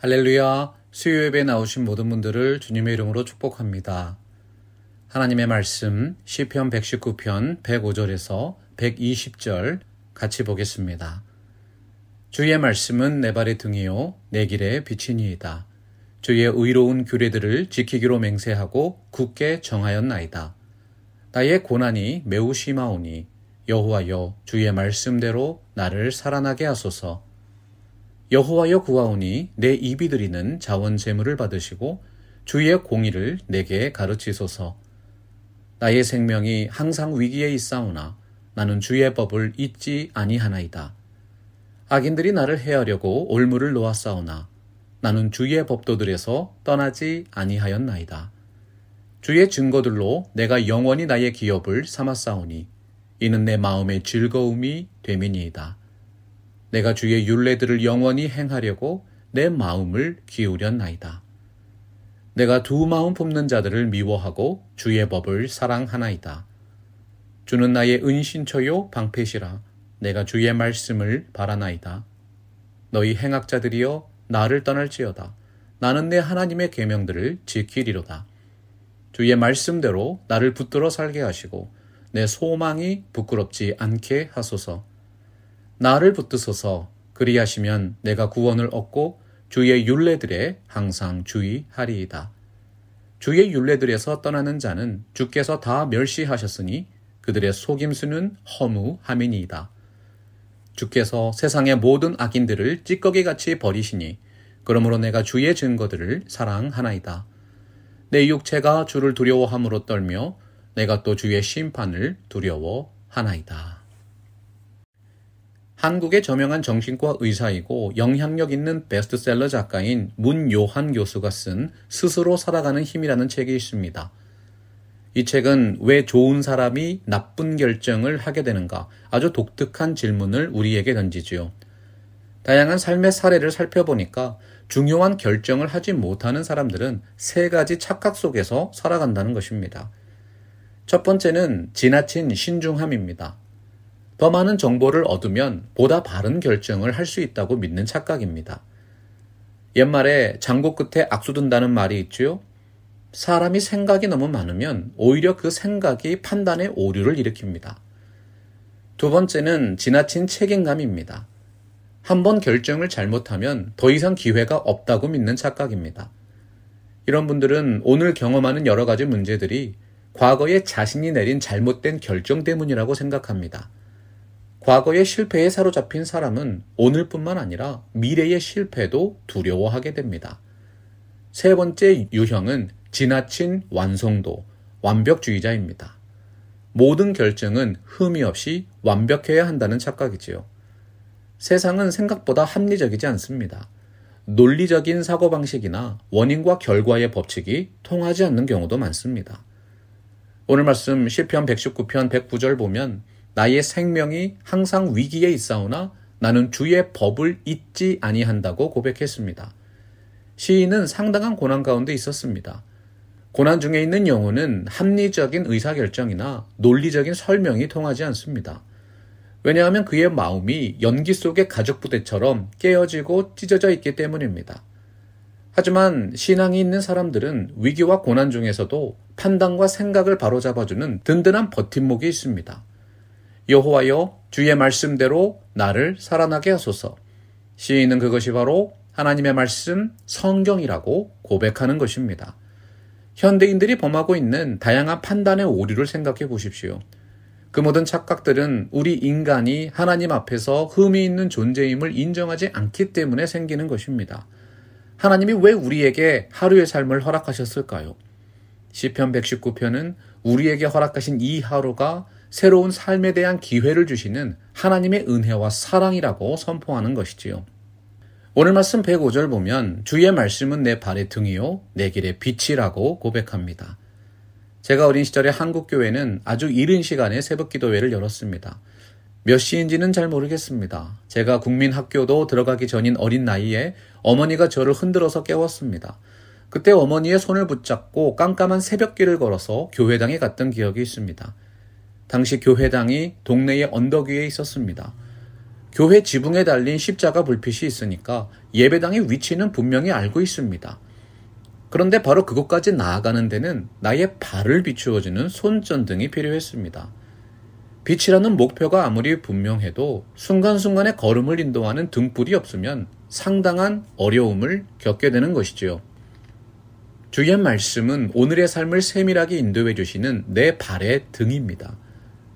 할렐루야, 수요 예배에 나오신 모든 분들을 주님의 이름으로 축복합니다. 하나님의 말씀 시편 119편 105절에서 120절 같이 보겠습니다. 주의 말씀은 내 발의 등이요 내 길의 빛이니이다. 주의 의로운 규례들을 지키기로 맹세하고 굳게 정하였나이다. 나의 고난이 매우 심하오니 여호와여 주의 말씀대로 나를 살아나게 하소서. 여호와여 구하오니 내 입이 드리는 자원 제물을 받으시고 주의 공의를 내게 가르치소서. 나의 생명이 항상 위기에 있사오나 나는 주의 법을 잊지 아니하나이다. 악인들이 나를 해하려고 올무를 놓았사오나 나는 주의 법도들에서 떠나지 아니하였나이다. 주의 증거들로 내가 영원히 나의 기업을 삼았사오니 이는 내 마음의 즐거움이 됨이니이다. 내가 주의 율례들을 영원히 행하려고 내 마음을 기울였나이다. 내가 두 마음 품는 자들을 미워하고 주의 법을 사랑하나이다. 주는 나의 은신처요 방패시라. 내가 주의 말씀을 바라나이다. 너희 행악자들이여 나를 떠날지어다. 나는 내 하나님의 계명들을 지키리로다. 주의 말씀대로 나를 붙들어 살게 하시고 내 소망이 부끄럽지 않게 하소서. 나를 붙드소서. 그리하시면 내가 구원을 얻고 주의 율례들에 항상 주의하리이다. 주의 율례들에서 떠나는 자는 주께서 다 멸시하셨으니 그들의 속임수는 허무함이니이다. 주께서 세상의 모든 악인들을 찌꺼기같이 버리시니 그러므로 내가 주의 증거들을 사랑하나이다. 내 육체가 주를 두려워함으로 떨며 내가 또 주의 심판을 두려워하나이다. 한국의 저명한 정신과 의사이고 영향력 있는 베스트셀러 작가인 문요한 교수가 쓴 스스로 살아가는 힘이라는 책이 있습니다. 이 책은 왜 좋은 사람이 나쁜 결정을 하게 되는가 아주 독특한 질문을 우리에게 던지지요. 다양한 삶의 사례를 살펴보니까 중요한 결정을 하지 못하는 사람들은 세 가지 착각 속에서 살아간다는 것입니다. 첫 번째는 지나친 신중함입니다. 더 많은 정보를 얻으면 보다 바른 결정을 할 수 있다고 믿는 착각입니다. 옛말에 장고 끝에 악수 둔다는 말이 있지요. 사람이 생각이 너무 많으면 오히려 그 생각이 판단에 오류를 일으킵니다. 두 번째는 지나친 책임감입니다. 한번 결정을 잘못하면 더 이상 기회가 없다고 믿는 착각입니다. 이런 분들은 오늘 경험하는 여러 가지 문제들이 과거에 자신이 내린 잘못된 결정 때문이라고 생각합니다. 과거의 실패에 사로잡힌 사람은 오늘뿐만 아니라 미래의 실패도 두려워하게 됩니다. 세 번째 유형은 지나친 완성도, 완벽주의자입니다. 모든 결정은 흠이 없이 완벽해야 한다는 착각이지요. 세상은 생각보다 합리적이지 않습니다. 논리적인 사고방식이나 원인과 결과의 법칙이 통하지 않는 경우도 많습니다. 오늘 말씀 시편 119편 109절 보면 나의 생명이 항상 위기에 있사오나 나는 주의 법을 잊지 아니한다고 고백했습니다. 시인은 상당한 고난 가운데 있었습니다. 고난 중에 있는 영혼은 합리적인 의사결정이나 논리적인 설명이 통하지 않습니다. 왜냐하면 그의 마음이 연기 속의 가죽부대처럼 깨어지고 찢어져 있기 때문입니다. 하지만 신앙이 있는 사람들은 위기와 고난 중에서도 판단과 생각을 바로잡아주는 든든한 버팀목이 있습니다. 여호와여 주의 말씀대로 나를 살아나게 하소서. 시인은 그것이 바로 하나님의 말씀 성경이라고 고백하는 것입니다. 현대인들이 범하고 있는 다양한 판단의 오류를 생각해 보십시오. 그 모든 착각들은 우리 인간이 하나님 앞에서 흠이 있는 존재임을 인정하지 않기 때문에 생기는 것입니다. 하나님이 왜 우리에게 하루의 삶을 허락하셨을까요? 시편 119편은 우리에게 허락하신 이 하루가 새로운 삶에 대한 기회를 주시는 하나님의 은혜와 사랑이라고 선포하는 것이지요. 오늘 말씀 105절 보면 주의 말씀은 내 발의 등이요 내 길의 빛이라고 고백합니다. 제가 어린 시절에 한국교회는 아주 이른 시간에 새벽기도회를 열었습니다. 몇 시인지는 잘 모르겠습니다. 제가 국민학교도 들어가기 전인 어린 나이에 어머니가 저를 흔들어서 깨웠습니다. 그때 어머니의 손을 붙잡고 깜깜한 새벽길을 걸어서 교회당에 갔던 기억이 있습니다. 당시 교회당이 동네의 언덕 위에 있었습니다. 교회 지붕에 달린 십자가 불빛이 있으니까 예배당의 위치는 분명히 알고 있습니다. 그런데 바로 그곳까지 나아가는 데는 나의 발을 비추어주는 손전등이 필요했습니다. 빛이라는 목표가 아무리 분명해도 순간순간의 걸음을 인도하는 등불이 없으면 상당한 어려움을 겪게 되는 것이지요. 주의 말씀은 오늘의 삶을 세밀하게 인도해 주시는 내 발의 등입니다.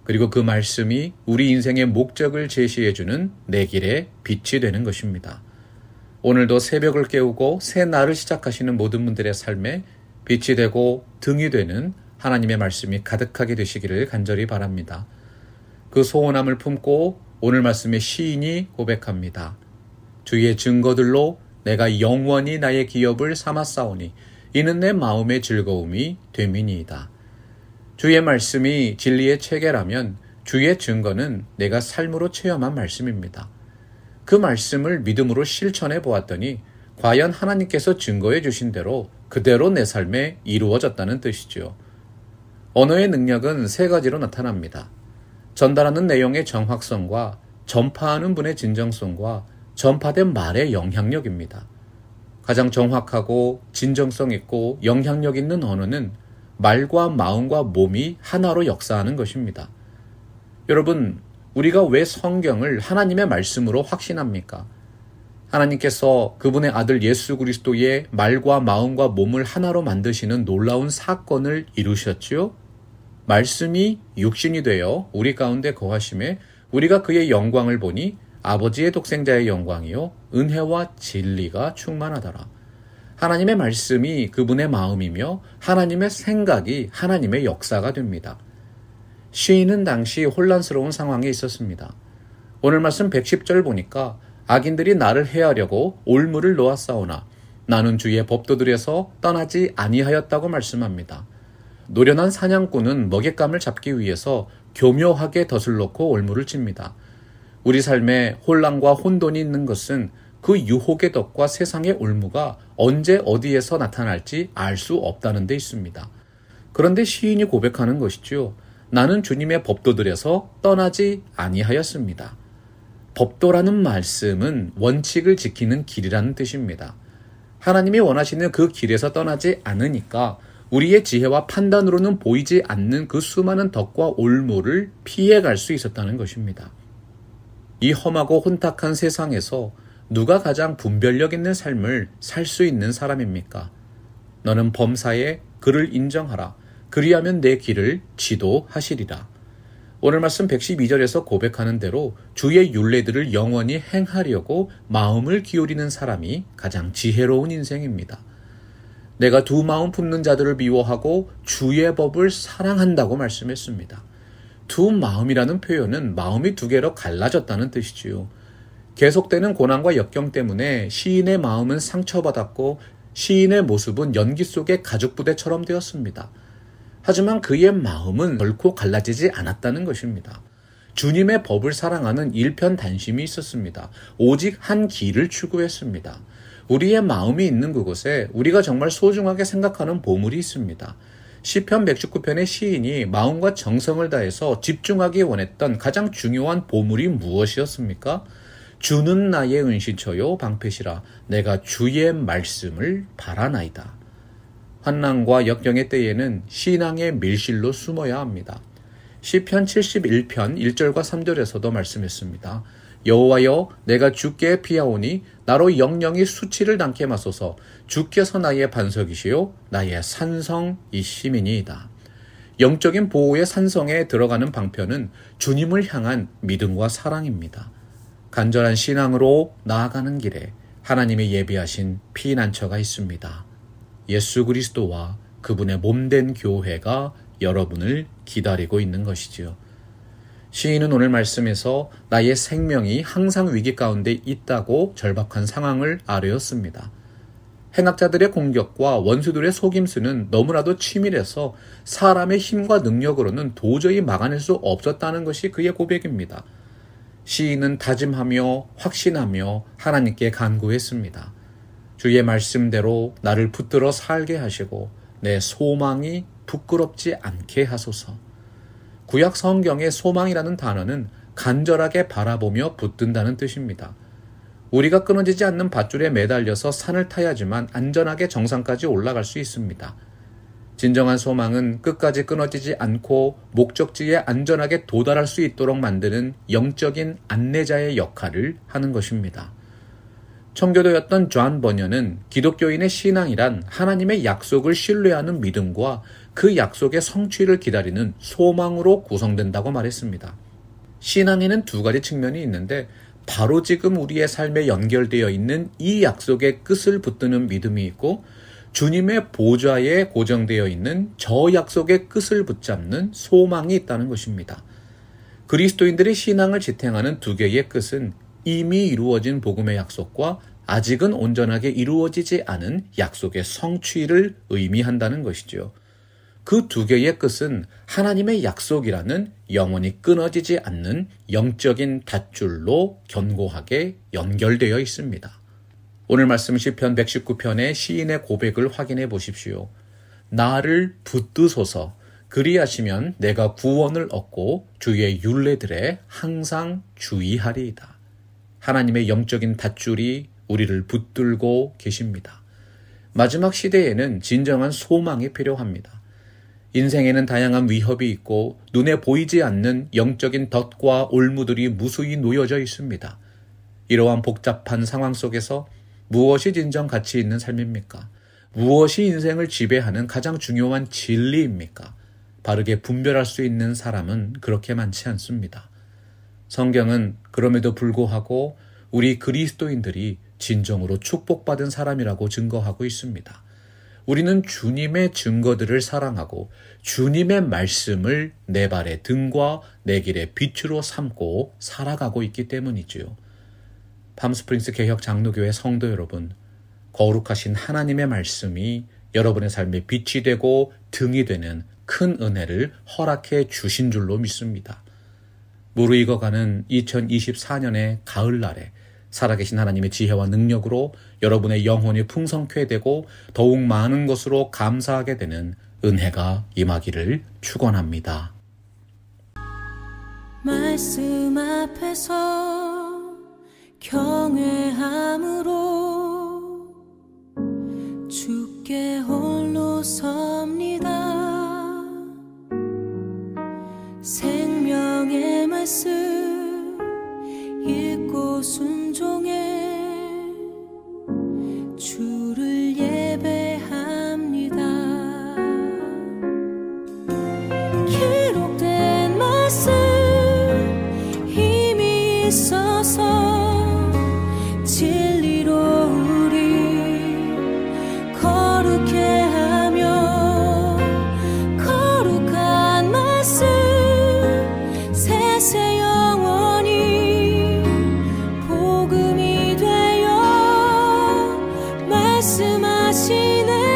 그리고 그 말씀이 우리 인생의 목적을 제시해 주는 내 길의 빛이 되는 것입니다. 오늘도 새벽을 깨우고 새 날을 시작하시는 모든 분들의 삶에 빛이 되고 등이 되는 하나님의 말씀이 가득하게 되시기를 간절히 바랍니다. 그 소원함을 품고 오늘 말씀의 시인이 고백합니다. 주의 증거들로 내가 영원히 나의 기업을 삼았사오니 이는 내 마음의 즐거움이 됨이니이다. 주의 말씀이 진리의 체계라면 주의 증거는 내가 삶으로 체험한 말씀입니다. 그 말씀을 믿음으로 실천해 보았더니 과연 하나님께서 증거해 주신 대로 그대로 내 삶에 이루어졌다는 뜻이죠. 언어의 능력은 세 가지로 나타납니다. 전달하는 내용의 정확성과 전파하는 분의 진정성과 전파된 말의 영향력입니다. 가장 정확하고 진정성 있고 영향력 있는 언어는 말과 마음과 몸이 하나로 역사하는 것입니다. 여러분, 우리가 왜 성경을 하나님의 말씀으로 확신합니까? 하나님께서 그분의 아들 예수 그리스도의 말과 마음과 몸을 하나로 만드시는 놀라운 사건을 이루셨지요? 말씀이 육신이 되어 우리 가운데 거하심에 우리가 그의 영광을 보니 아버지의 독생자의 영광이요 은혜와 진리가 충만하더라. 하나님의 말씀이 그분의 마음이며 하나님의 생각이 하나님의 역사가 됩니다. 시인은 당시 혼란스러운 상황에 있었습니다. 오늘 말씀 110절 보니까 악인들이 나를 해하려고 올무를 놓았사오나 나는 주의 법도들에서 떠나지 아니하였다고 말씀합니다. 노련한 사냥꾼은 먹잇감을 잡기 위해서 교묘하게 덫을 놓고 올무를 칩니다. 우리 삶에 혼란과 혼돈이 있는 것은 그 유혹의 덫과 세상의 올무가 언제 어디에서 나타날지 알 수 없다는 데 있습니다. 그런데 시인이 고백하는 것이죠. 나는 주님의 법도들에서 떠나지 아니하였습니다. 법도라는 말씀은 원칙을 지키는 길이라는 뜻입니다. 하나님이 원하시는 그 길에서 떠나지 않으니까 우리의 지혜와 판단으로는 보이지 않는 그 수많은 덫과 올무를 피해갈 수 있었다는 것입니다. 이 험하고 혼탁한 세상에서 누가 가장 분별력 있는 삶을 살 수 있는 사람입니까? 너는 범사에 그를 인정하라. 그리하면 내 길을 지도하시리라. 오늘 말씀 112절에서 고백하는 대로 주의 율례들을 영원히 행하려고 마음을 기울이는 사람이 가장 지혜로운 인생입니다. 내가 두 마음 품는 자들을 미워하고 주의 법을 사랑한다고 말씀했습니다. 두 마음이라는 표현은 마음이 두 개로 갈라졌다는 뜻이지요. 계속되는 고난과 역경 때문에 시인의 마음은 상처받았고 시인의 모습은 연기 속의 가죽부대처럼 되었습니다. 하지만 그의 마음은 결코 갈라지지 않았다는 것입니다. 주님의 법을 사랑하는 일편단심이 있었습니다. 오직 한 길을 추구했습니다. 우리의 마음이 있는 그곳에 우리가 정말 소중하게 생각하는 보물이 있습니다. 시편 119편의 시인이 마음과 정성을 다해서 집중하기 원했던 가장 중요한 보물이 무엇이었습니까? 주는 나의 은신처요 방패시라 내가 주의 말씀을 바라나이다. 환난과 역경의 때에는 신앙의 밀실로 숨어야 합니다. 시편 71편 1절과 3절에서도 말씀했습니다. 여호와여 내가 주께 피하오니 나로 영영이 수치를 당케 마소서. 주께서 나의 반석이시요 나의 산성이시미니이다. 영적인 보호의 산성에 들어가는 방편은 주님을 향한 믿음과 사랑입니다. 간절한 신앙으로 나아가는 길에 하나님이 예비하신 피난처가 있습니다. 예수 그리스도와 그분의 몸된 교회가 여러분을 기다리고 있는 것이지요. 시인은 오늘 말씀에서 나의 생명이 항상 위기 가운데 있다고 절박한 상황을 아뢰었습니다. 행악자들의 공격과 원수들의 속임수는 너무나도 치밀해서 사람의 힘과 능력으로는 도저히 막아낼 수 없었다는 것이 그의 고백입니다. 시인은 다짐하며 확신하며 하나님께 간구했습니다. 주의 말씀대로 나를 붙들어 살게 하시고 내 소망이 부끄럽지 않게 하소서. 구약 성경의 소망이라는 단어는 간절하게 바라보며 붙든다는 뜻입니다. 우리가 끊어지지 않는 밧줄에 매달려서 산을 타야지만 안전하게 정상까지 올라갈 수 있습니다. 진정한 소망은 끝까지 끊어지지 않고 목적지에 안전하게 도달할 수 있도록 만드는 영적인 안내자의 역할을 하는 것입니다. 청교도였던 존 버녀는 기독교인의 신앙이란 하나님의 약속을 신뢰하는 믿음과 그 약속의 성취를 기다리는 소망으로 구성된다고 말했습니다. 신앙에는 두 가지 측면이 있는데 바로 지금 우리의 삶에 연결되어 있는 이 약속의 끝을 붙드는 믿음이 있고 주님의 보좌에 고정되어 있는 저 약속의 끝을 붙잡는 소망이 있다는 것입니다. 그리스도인들의 신앙을 지탱하는 두 개의 끝은 이미 이루어진 복음의 약속과 아직은 온전하게 이루어지지 않은 약속의 성취를 의미한다는 것이죠. 그 두 개의 끝은 하나님의 약속이라는 영원히 끊어지지 않는 영적인 닷줄로 견고하게 연결되어 있습니다. 오늘 말씀 시편 119편의 시인의 고백을 확인해 보십시오. 나를 붙드소서 그리하시면 내가 구원을 얻고 주의 율례들에 항상 주의하리이다. 하나님의 영적인 닷줄이 우리를 붙들고 계십니다. 마지막 시대에는 진정한 소망이 필요합니다. 인생에는 다양한 위협이 있고 눈에 보이지 않는 영적인 덫과 올무들이 무수히 놓여져 있습니다. 이러한 복잡한 상황 속에서 무엇이 진정 가치 있는 삶입니까? 무엇이 인생을 지배하는 가장 중요한 진리입니까? 바르게 분별할 수 있는 사람은 그렇게 많지 않습니다. 성경은 그럼에도 불구하고 우리 그리스도인들이 진정으로 축복받은 사람이라고 증거하고 있습니다. 우리는 주님의 증거들을 사랑하고 주님의 말씀을 내 발의 등과 내 길의 빛으로 삼고 살아가고 있기 때문이지요. 팜스프링스 개혁 장로교회 성도 여러분, 거룩하신 하나님의 말씀이 여러분의 삶에 빛이 되고 등이 되는 큰 은혜를 허락해 주신 줄로 믿습니다. 무르익어가는 2024년의 가을날에 살아계신 하나님의 지혜와 능력으로 여러분의 영혼이 풍성케 되고 더욱 많은 것으로 감사하게 되는 은혜가 임하기를 축원합니다. 말씀 앞에서 경외함으로 주께 홀로 섭니다. 생명의 말씀 읽고 순종해 주를 예배합니다. 기록된 말씀 힘이 있어서 진리로 우리 거룩해 하며 거룩한 말씀 세세 영원히 복음이 되어 말씀하시네.